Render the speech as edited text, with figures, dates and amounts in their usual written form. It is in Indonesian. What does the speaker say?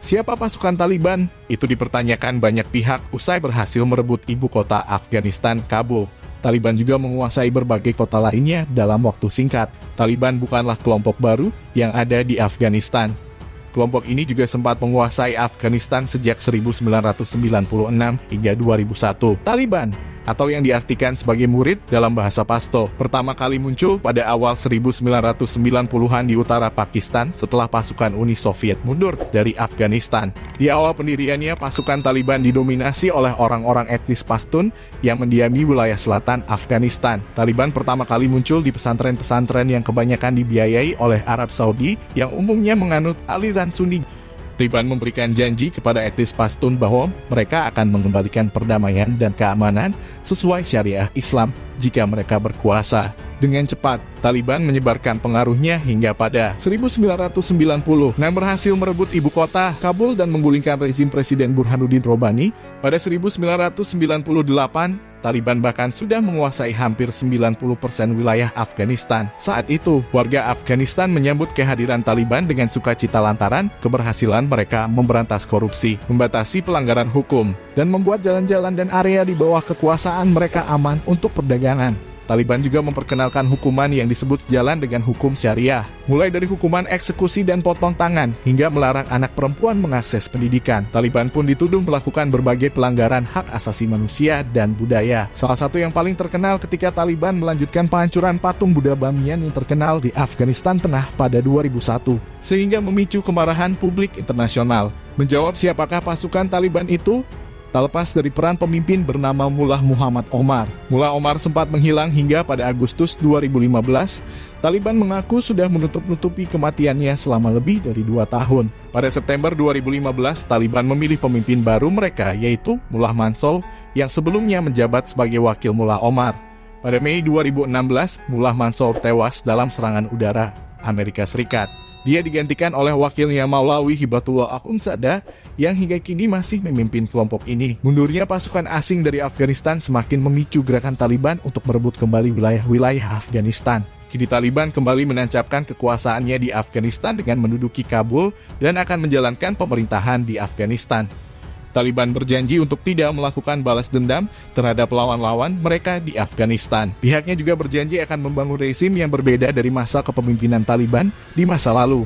Siapa pasukan Taliban? Itu dipertanyakan banyak pihak usai berhasil merebut ibu kota Afghanistan, Kabul. Taliban juga menguasai berbagai kota lainnya dalam waktu singkat. Taliban bukanlah kelompok baru yang ada di Afghanistan. Kelompok ini juga sempat menguasai Afghanistan sejak 1996 hingga 2001. Taliban, atau yang diartikan sebagai murid dalam bahasa Pashto, pertama kali muncul pada awal 1990-an di utara Pakistan setelah pasukan Uni Soviet mundur dari Afghanistan. Di awal pendiriannya, pasukan Taliban didominasi oleh orang-orang etnis Pashtun yang mendiami wilayah selatan Afghanistan. Taliban pertama kali muncul di pesantren-pesantren yang kebanyakan dibiayai oleh Arab Saudi yang umumnya menganut aliran Sunni. Taliban memberikan janji kepada etnis Pashtun bahwa mereka akan mengembalikan perdamaian dan keamanan sesuai syariah Islam jika mereka berkuasa. Dengan cepat, Taliban menyebarkan pengaruhnya hingga pada 1990 dan berhasil merebut ibu kota, Kabul, dan menggulingkan rezim Presiden Burhanuddin Robani. Pada 1998, Taliban bahkan sudah menguasai hampir 90% wilayah Afghanistan. Saat itu, warga Afghanistan menyambut kehadiran Taliban dengan sukacita lantaran keberhasilan mereka memberantas korupsi, membatasi pelanggaran hukum, dan membuat jalan-jalan dan area di bawah kekuasaan mereka aman untuk perdagangan. Taliban juga memperkenalkan hukuman yang disebut jalan dengan hukum syariah, mulai dari hukuman eksekusi dan potong tangan, hingga melarang anak perempuan mengakses pendidikan. Taliban pun dituduh melakukan berbagai pelanggaran hak asasi manusia dan budaya. Salah satu yang paling terkenal ketika Taliban melanjutkan penghancuran patung Buddha Bamiyan yang terkenal di Afghanistan Tengah pada 2001, sehingga memicu kemarahan publik internasional. Menjawab siapakah pasukan Taliban itu? Tak lepas dari peran pemimpin bernama Mullah Muhammad Omar. Mullah Omar sempat menghilang hingga pada Agustus 2015. Taliban mengaku sudah menutup-nutupi kematiannya selama lebih dari 2 tahun. Pada September 2015, Taliban memilih pemimpin baru mereka, yaitu Mullah Mansour, yang sebelumnya menjabat sebagai wakil Mullah Omar. Pada Mei 2016, Mullah Mansour tewas dalam serangan udara Amerika Serikat. Dia digantikan oleh wakilnya Maulawi Hibatullah Akhundzada yang hingga kini masih memimpin kelompok ini. Mundurnya pasukan asing dari Afghanistan semakin memicu gerakan Taliban untuk merebut kembali wilayah-wilayah Afghanistan. Kini Taliban kembali menancapkan kekuasaannya di Afghanistan dengan menduduki Kabul dan akan menjalankan pemerintahan di Afghanistan. Taliban berjanji untuk tidak melakukan balas dendam terhadap lawan-lawan mereka di Afghanistan. Pihaknya juga berjanji akan membangun rezim yang berbeda dari masa kepemimpinan Taliban di masa lalu.